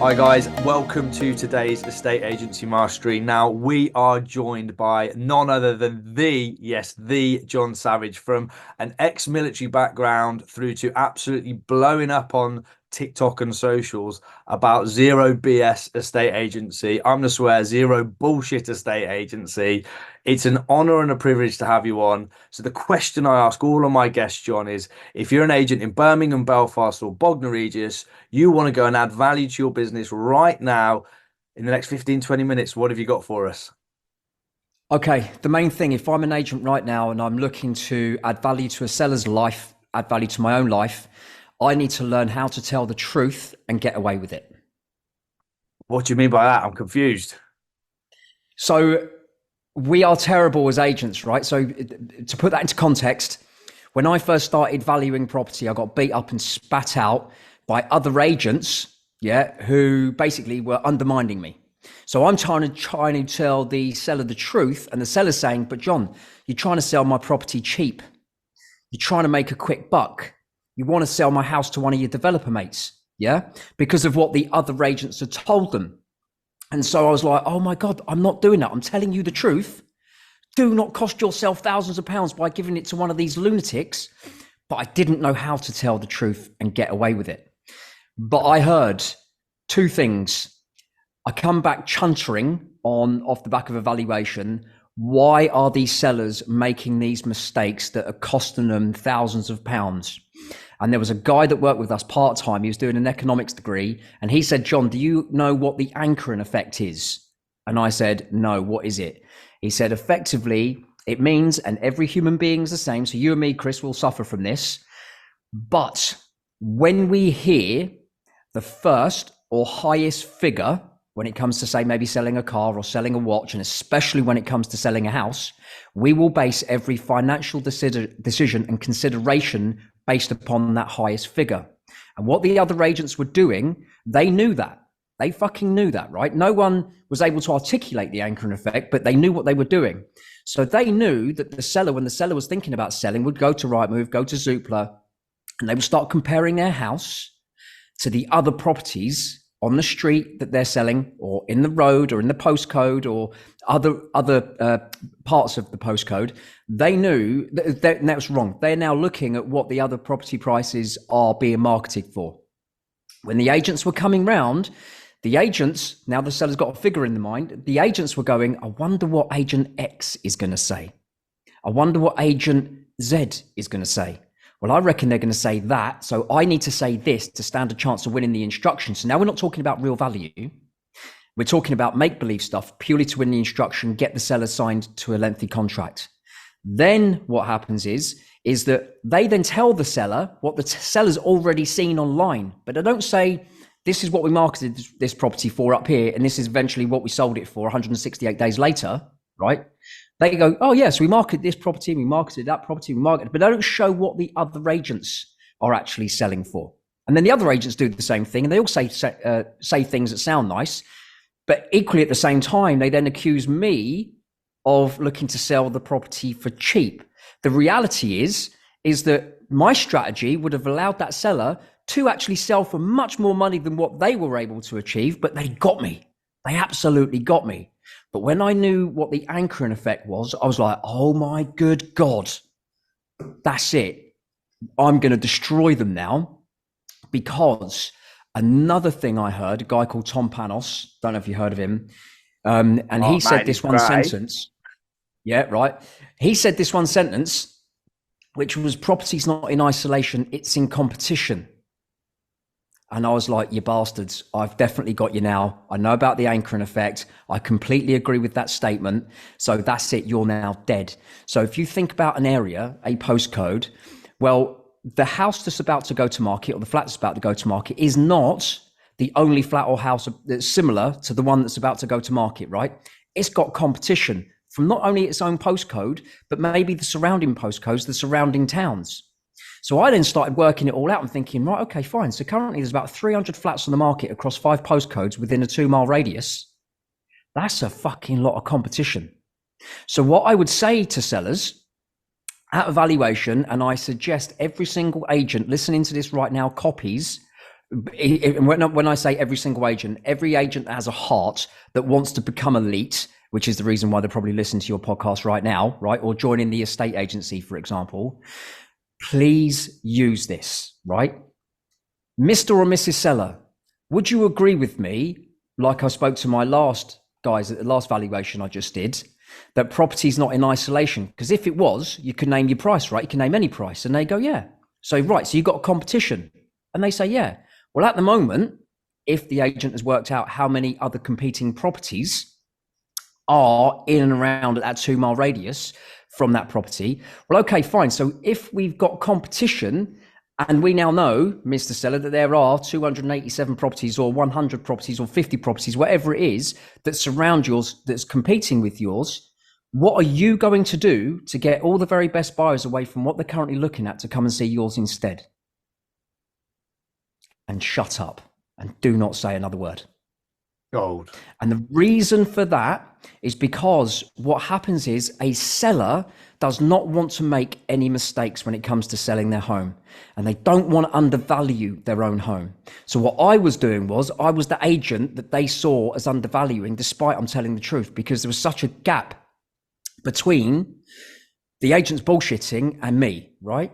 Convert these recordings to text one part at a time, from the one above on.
Hi guys, welcome to today's Estate Agency Mastery. Now we are joined by none other than the John Savage, from an ex-military background through to absolutely blowing up on TikTok and socials about zero BS estate agency. I'm gonna swear zero bullshit estate agency. It's an honor and a privilege to have you on. So the question I ask all of my guests, John, is if you're an agent in Birmingham, Belfast or Bognor Regis, you want to go and add value to your business right now in the next 15, 20 minutes, what have you got for us? Okay, the main thing, if I'm an agent right now and I'm looking to add value to a seller's life, add value to my own life, I need to learn how to tell the truth and get away with it. What do you mean by that? I'm confused. So we are terrible as agents, right? So to put that into context, when I first started valuing property, I got beat up and spat out by other agents, who basically were undermining me. So I'm trying to tell the seller the truth, and the seller's saying, but John, you're trying to sell my property cheap. You're trying to make a quick buck. You want to sell my house to one of your developer mates, because of what the other agents had told them. And so I was like, oh my God, I'm not doing that. I'm telling you the truth. Do not cost yourself thousands of pounds by giving it to one of these lunatics. But I didn't know how to tell the truth and get away with it. But I heard two things. I come back chuntering off the back of evaluation. Why are these sellers making these mistakes that are costing them thousands of pounds? And there was a guy that worked with us part-time. He was doing an economics degree. And he said, John, do you know what the anchoring effect is? And I said, no, what is it? He said, effectively, it means, and every human being is the same. So you and me, Chris, will suffer from this. But when we hear the first or highest figure, when it comes to, say, maybe selling a car or selling a watch, and especially when it comes to selling a house, we will base every financial decision and consideration based upon that highest figure. And what the other agents were doing, they knew that. They fucking knew that, right? No one was able to articulate the anchoring effect, but they knew what they were doing. So they knew that the seller, when the seller was thinking about selling, would go to Rightmove, go to Zoopla, and they would start comparing their house to the other properties on the street that they're selling, or in the road, or in the postcode, or other parts of the postcode. They knew that was wrong. They're now looking at what the other property prices are being marketed for. When the agents were coming round, now the seller's got a figure in the mind, the agents were going, I wonder what agent X is going to say. I wonder what agent Z is going to say. Well, I reckon they're going to say that. So I need to say this to stand a chance of winning the instruction. So now we're not talking about real value. We're talking about make-believe stuff purely to win the instruction, get the seller signed to a lengthy contract. Then what happens is that they then tell the seller what the seller's already seen online. But they don't say, this is what we marketed this property for up here, and this is eventually what we sold it for 168 days later, right? They go, oh yes, we marketed this property, we marketed that property, but they don't show what the other agents are actually selling for. And then the other agents do the same thing, and they all say things that sound nice, but equally at the same time, they then accuse me of looking to sell the property for cheap. The reality is that my strategy would have allowed that seller to actually sell for much more money than what they were able to achieve, but they got me. They absolutely got me. But when I knew what the anchoring effect was, I was like, oh my good God, that's it. I'm going to destroy them now. Because another thing I heard, a guy called Tom Panos, don't know if you heard of him, and he said this one sentence. Yeah, right. He said this one sentence, which was, property's not in isolation, it's in competition. And I was like, you bastards, I've definitely got you now. I know about the anchoring effect. I completely agree with that statement. So that's it. You're now dead. So if you think about an area, a postcode, well, the house that's about to go to market, or the flat that's about to go to market, is not the only flat or house that's similar to the one that's about to go to market, right? It's got competition from not only its own postcode, but maybe the surrounding postcodes, the surrounding towns. So I then started working it all out and thinking, right, okay, fine. So currently there's about 300 flats on the market across 5 postcodes within a 2-mile radius. That's a fucking lot of competition. So what I would say to sellers at a valuation, and I suggest every single agent listening to this right now copies. When I say every single agent that has a heart that wants to become elite, which is the reason why they probably listen to your podcast right now, right? Or joining the estate agency, for example, please use this, right? Mr. or Mrs. Seller, would you agree with me, like I spoke to my last guys at the last valuation I just did, that property's not in isolation? Because if it was, you could name your price, right? You can name any price. And they go, yeah. So, right, so you've got a competition. And they say, yeah. Well, at the moment, if the agent has worked out how many other competing properties are in and around that 2 mile radius from that property, well, okay, fine. So if we've got competition, and we now know, Mr. Seller, that there are 287 properties or 100 properties or 50 properties, whatever it is, that surround yours, that's competing with yours. What are you going to do to get all the very best buyers away from what they're currently looking at to come and see yours instead? And shut up and do not say another word. Gold. And the reason for that is because what happens is a seller does not want to make any mistakes when it comes to selling their home, and they don't want to undervalue their own home. So what I was doing was I was the agent that they saw as undervaluing, despite I'm telling the truth, because there was such a gap between the agents bullshitting and me, right?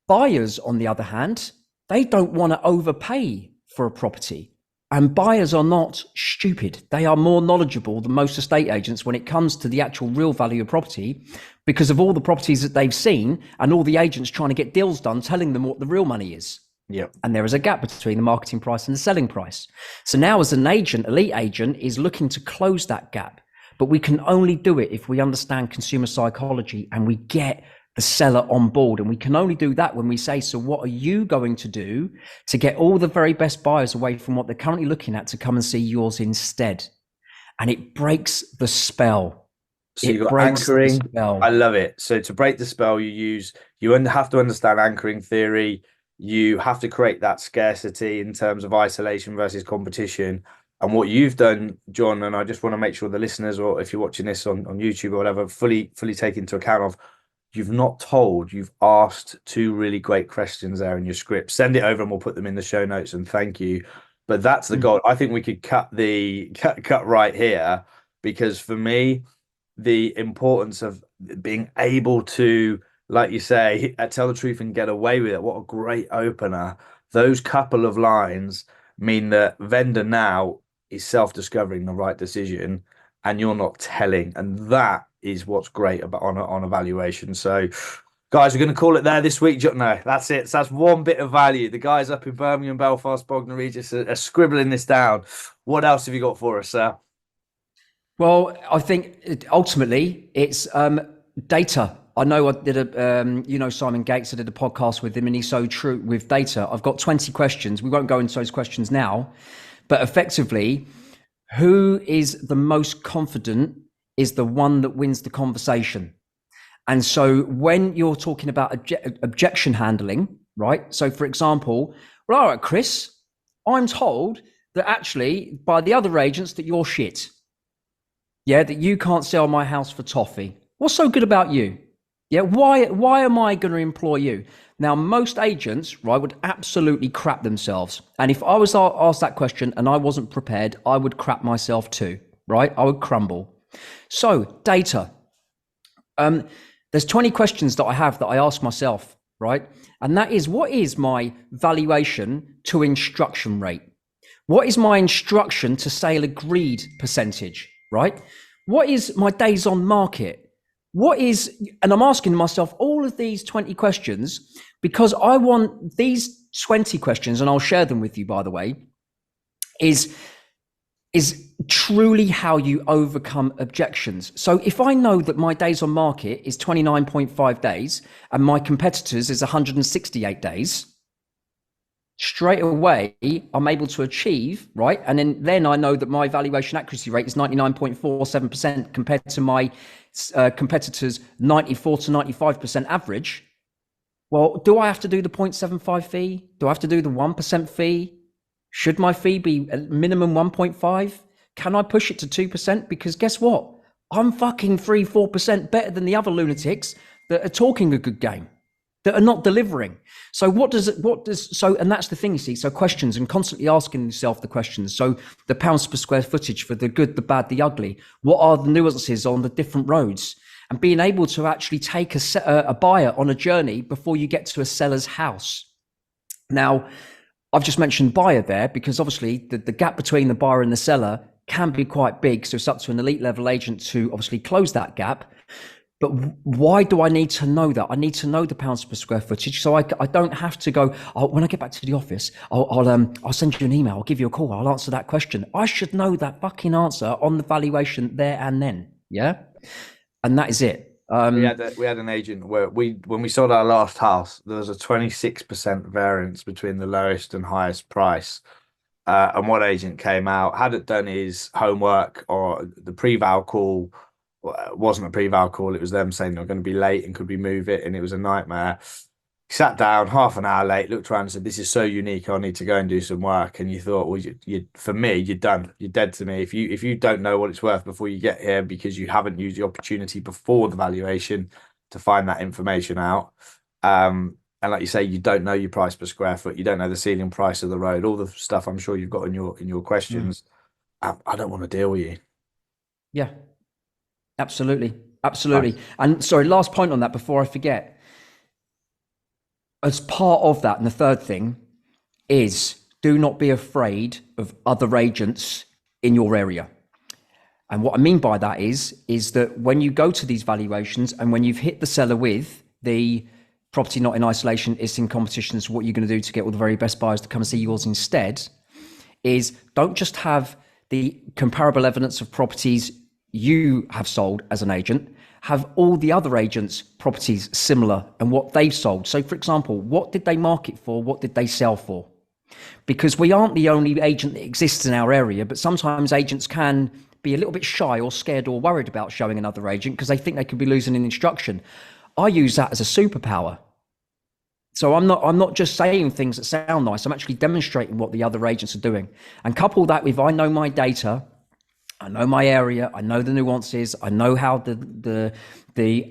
Buyers, on the other hand, they don't want to overpay for a property. And buyers are not stupid. They are more knowledgeable than most estate agents when it comes to the actual real value of property, because of all the properties that they've seen and all the agents trying to get deals done, telling them what the real money is. Yeah. And there is a gap between the marketing price and the selling price. So now as an agent, elite agent is looking to close that gap, but we can only do it if we understand consumer psychology and we get the seller on board. And we can only do that when we say, so what are you going to do to get all the very best buyers away from what they're currently looking at to come and see yours instead? And it breaks the spell. So you've got anchoring. I love it. So to break the spell, you have to understand anchoring theory. You have to create that scarcity in terms of isolation versus competition. And what you've done, John, and I just want to make sure the listeners, or if you're watching this on YouTube or whatever, fully take into account of, you've asked two really great questions there in your script. Send it over and we'll put them in the show notes, and thank you. But that's the goal. I think we could cut right here, because for me, the importance of being able to, like you say, tell the truth and get away with it. What a great opener. Those couple of lines mean that vendor now is self-discovering the right decision, and you're not telling. And that is what's great about on evaluation. So guys, we're going to call it there this week. No, that's it. So that's one bit of value. The guys up in Birmingham, Belfast, Bognor Regis are scribbling this down. What else have you got for us, sir? Well, I think ultimately it's data. I know I did Simon Gates, I did a podcast with him, and he's so true with data. I've got 20 questions. We won't go into those questions now, but effectively, who is the most confident is the one that wins the conversation. And so when you're talking about objection handling, right? So for example, well, all right, Chris, I'm told that actually by the other agents that you're shit. Yeah, that you can't sell my house for toffee. What's so good about you? Yeah, why am I going to employ you? Now, most agents, right, would absolutely crap themselves. And if I was asked that question and I wasn't prepared, I would crap myself too, right? I would crumble. So data. There's 20 questions that I have that I ask myself, right? And that is, what is my valuation to instruction rate? What is my instruction to sale agreed percentage, right? What is my days on market? And I'm asking myself all of these 20 questions because I want these 20 questions, and I'll share them with you, by the way, is truly how you overcome objections. So if I know that my days on market is 29.5 days and my competitors is 168 days, straight away I'm able to achieve, right? And then I know that my valuation accuracy rate is 99.47% compared to my competitors 94 to 95% average. Well, do I have to do the 0.75 fee? Do I have to do the 1% fee? Should my fee be a minimum 1.5? Can I push it to 2%? Because guess what? I'm fucking 3-4% better than the other lunatics that are talking a good game, that are not delivering. So and that's the thing, you see. So questions, and constantly asking yourself the questions. So the pounds per square footage for the good, the bad, the ugly. What are the nuances on the different roads? And being able to actually take a buyer on a journey before you get to a seller's house. Now, I've just mentioned buyer there because obviously the gap between the buyer and the seller can be quite big. So it's up to an elite level agent to obviously close that gap. But why do I need to know that? I need to know the pounds per square footage, so I don't have to go. Oh, when I get back to the office, I'll send you an email. I'll give you a call. I'll answer that question. I should know that fucking answer on the valuation there and then. Yeah, and that is it. We had an agent where when we sold our last house, there was a 26% variance between the lowest and highest price. And one agent came out, hadn't done his homework, or the pre-val call wasn't a pre-val call. It was them saying they're going to be late and could we move it, and it was a nightmare. Sat down half an hour late, looked around and said, "This is so unique. I need to go and do some work." And you thought, well, for me, you're done. You're dead to me. If you don't know what it's worth before you get here because you haven't used the opportunity before the valuation to find that information out. And like you say, you don't know your price per square foot. You don't know the ceiling price of the road. All the stuff I'm sure you've got in your Mm. questions. I don't want to deal with you. Yeah, absolutely, Nice. absolutely. And sorry, last point on that before I forget. As part of that, and the third thing is do not be afraid of other agents in your area. And what I mean by that is that when you go to these valuations and when you've hit the seller with the property not in isolation, it's in competition, so what you're going to do to get all the very best buyers to come and see yours instead, is don't just have the comparable evidence of properties you have sold as an agent, have all the other agents' properties similar and what they've sold. So, for example, what did they market for? What did they sell for? Because we aren't the only agent that exists in our area, but sometimes agents can be a little bit shy or scared or worried about showing another agent because they think they could be losing an instruction. I use that as a superpower. So I'm not just saying things that sound nice. I'm actually demonstrating what the other agents are doing. And couple that with I know my data, I know my area, I know the nuances, I know how the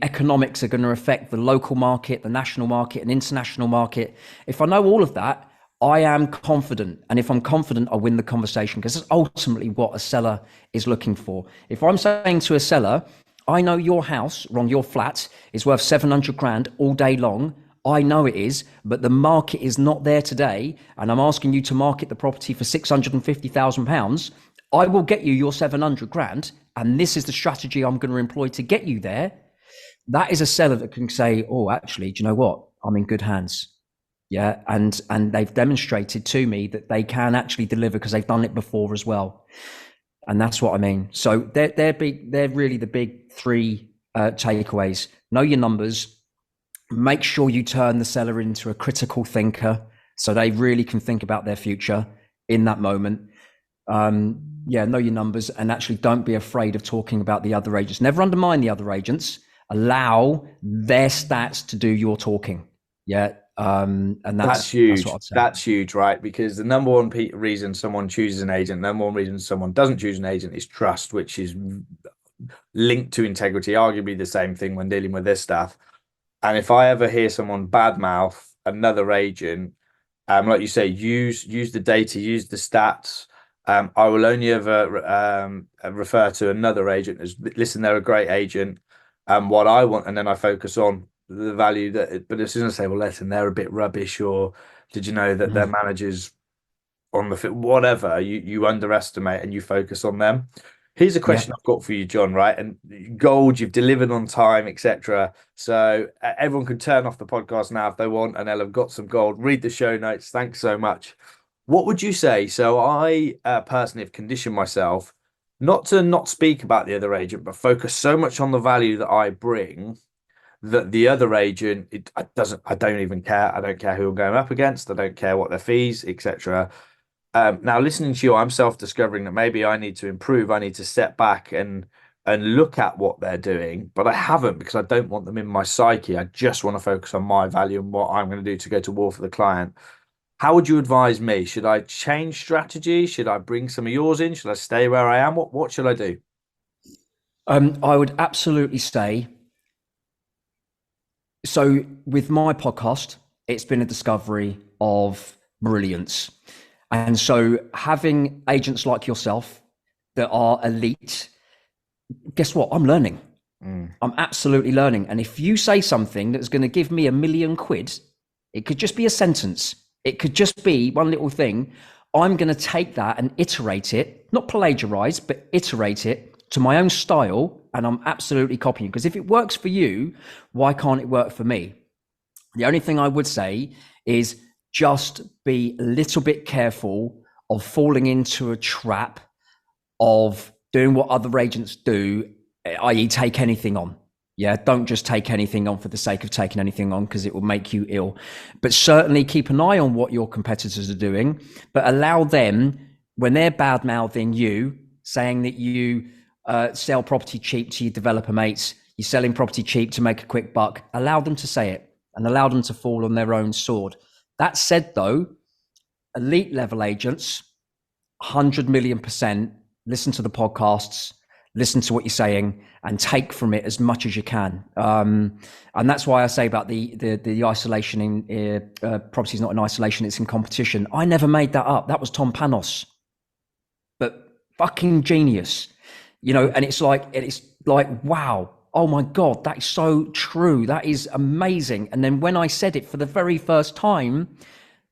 economics are going to affect the local market, the national market, and international market. If I know all of that, I am confident. And if I'm confident, I win the conversation because that's ultimately what a seller is looking for. If I'm saying to a seller, I know your house, your flat is worth 700 grand all day long. I know it is, but the market is not there today. And I'm asking you to market the property for £650,000. I will get you your 700 grand. And this is the strategy I'm going to employ to get you there. That is a seller that can say, oh, actually, do you know what? I'm in good hands. Yeah. And they've demonstrated to me that they can actually deliver because they've done it before as well. And that's what I mean. So they're really the big three takeaways. Know your numbers. Make sure you turn the seller into a critical thinker so they really can think about their future in that moment. Know your numbers and actually don't be afraid of talking about the other agents. Never undermine the other agents. Allow their stats to do your talking. Yeah. And That's that's what huge. I'd say. That's huge, right? Because the number one reason someone chooses an agent, number one reason someone doesn't choose an agent is trust, which is linked to integrity, arguably the same thing when dealing with this stuff. And if I ever hear someone badmouth another agent, like you say, use the data, use the stats. I will only ever refer to another agent as, listen, they're a great agent. What I want, and then I focus on the value that. But as soon as I say, well, listen, they're a bit rubbish, or did you know that their Mm. managers on the fit, whatever, you underestimate and you focus on them. Here's a Yeah. question I've got for you, John, right? And gold, you've delivered on time, etc. So everyone can turn off the podcast now if they want, and they'll have got some gold. Read the show notes. Thanks so much. What would you say? So I personally have conditioned myself not to not speak about the other agent, but focus so much on the value that I bring that the other agent, I don't even care. I don't care who I'm going up against. I don't care what their fees, etc. Now, listening to you, I'm self-discovering that maybe I need to improve. I need to step back and look at what they're doing, but I haven't because I don't want them in my psyche. I just want to focus on my value and what I'm going to do to go to war for the client. How would you advise me? Should I change strategy? Should I bring some of yours in? Should I stay where I am? What should I do? I would absolutely say So with my podcast, it's been a discovery of brilliance. And so having agents like yourself that are elite, guess what? I'm learning. Mm. I'm absolutely learning. And if you say something that's going to give me £1,000,000, it could just be a sentence. It could just be one little thing. I'm going to take that and iterate it, not plagiarize, but iterate it to my own style. And I'm absolutely copying. Because if it works for you, why can't it work for me? The only thing I would say is just be a little bit careful of falling into a trap of doing what other agents do, i.e., take anything on. Yeah, don't just take anything on for the sake of taking anything on, because it will make you ill. But certainly keep an eye on what your competitors are doing, but allow them, when they're bad mouthing you, saying that you sell property cheap to your developer mates, you're selling property cheap to make a quick buck, allow them to say it and allow them to fall on their own sword. That said, though, elite level agents, 100,000,000%, listen to the podcasts, listen to what you're saying, and take from it as much as you can. And that's why I say about the isolation in property is not in isolation, it's in competition. I never made that up. That was Tom Panos, but fucking genius, and it's like, wow, oh my God, that is so true. That is amazing. And then when I said it for the very first time,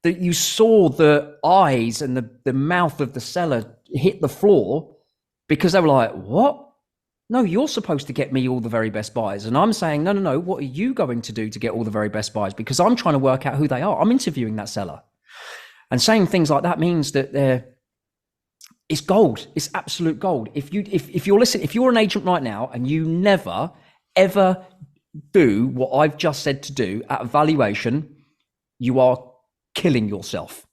that you saw the eyes and the mouth of the seller hit the floor, because they were like, what? No, you're supposed to get me all the very best buyers. And I'm saying, no. What are you going to do to get all the very best buyers? Because I'm trying to work out who they are. I'm interviewing that seller. And saying things like that means that it's gold. It's absolute gold. If you're listening, if you're an agent right now and you never, ever do what I've just said to do at a valuation, you are killing yourself.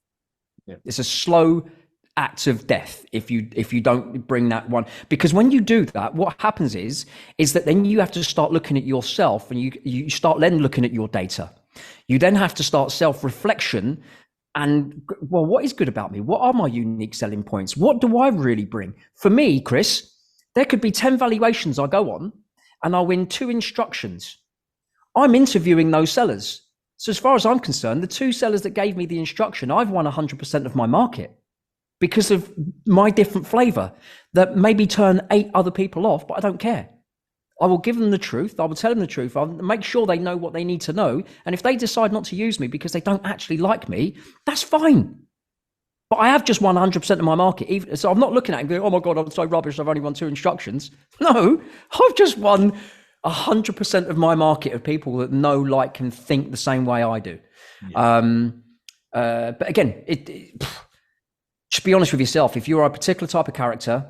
Yeah. It's a slow act of death if you don't bring that one, because when you do that, what happens is that then you have to start looking at yourself, and you start then looking at your data. You then have to start self-reflection and, well, what is good about me? What are my unique selling points? What do I really bring? For me, Chris, there could be 10 valuations I go on and I win 2 instructions. I'm interviewing those sellers. So as far as I'm concerned, the 2 sellers that gave me the instruction, I've won 100% of my market because of my different flavor that maybe turn 8 other people off, but I don't care. I will give them the truth. I will tell them the truth. I'll make sure they know what they need to know. And if they decide not to use me because they don't actually like me, that's fine. But I have just won 100% of my market. So I'm not looking at it and going, oh my God, I'm so rubbish, I've only won 2 instructions. No, I've just won 100% of my market of people that know, like, and think the same way I do. Yeah. But again, just be honest with yourself. If you're a particular type of character,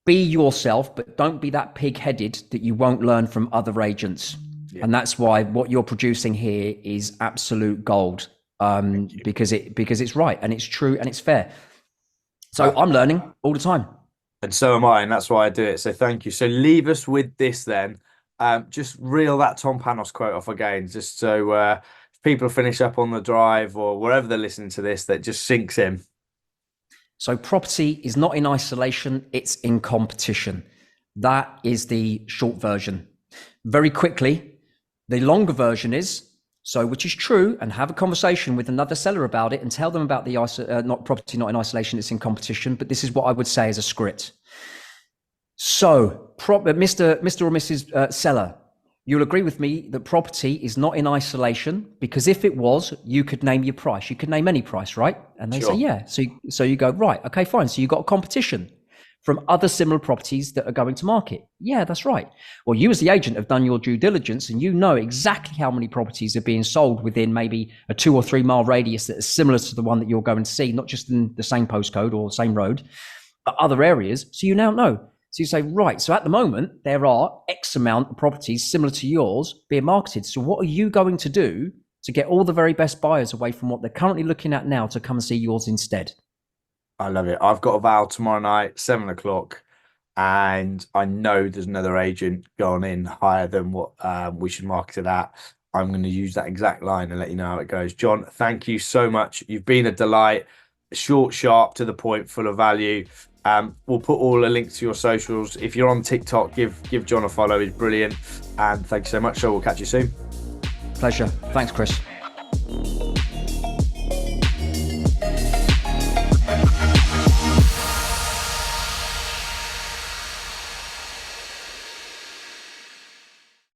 be yourself, but don't be that pig-headed that you won't learn from other agents. Yeah. And that's why what you're producing here is absolute gold, because it's right and it's true and it's fair. So I'm learning all the time. And so am I, and that's why I do it. So thank you. So leave us with this then. Just reel that Tom Panos quote off again, just so if people finish up on the drive or wherever they're listening to this, that just sinks in. So property is not in isolation, it's in competition. That is the short version. Very quickly, the longer version is, which is true, and have a conversation with another seller about it and tell them about the property not in isolation, it's in competition. But this is what I would say as a script. So, Mr. or Mrs. Seller, you'll agree with me that property is not in isolation, because if it was, you could name your price. You could name any price, right? And they say, yeah. So you go, right, okay, fine. So you got a competition from other similar properties that are going to market. Yeah, that's right. Well, you as the agent have done your due diligence and you know exactly how many properties are being sold within maybe a 2 or 3 mile radius that is similar to the one that you're going to see, not just in the same postcode or same road, but other areas. So you now know. So you say, right, so at the moment, there are X amount of properties similar to yours being marketed. So what are you going to do to get all the very best buyers away from what they're currently looking at now to come and see yours instead? I love it. I've got a vow tomorrow night, 7 o'clock, and I know there's another agent going in higher than what we should market it at. I'm going to use that exact line and let you know how it goes. John, thank you so much. You've been a delight. Short, sharp, to the point, full of value. We'll put all the links to your socials. If you're on TikTok, give John a follow. He's brilliant. And thank you so much. So we'll catch you soon. Pleasure. Thanks, Chris.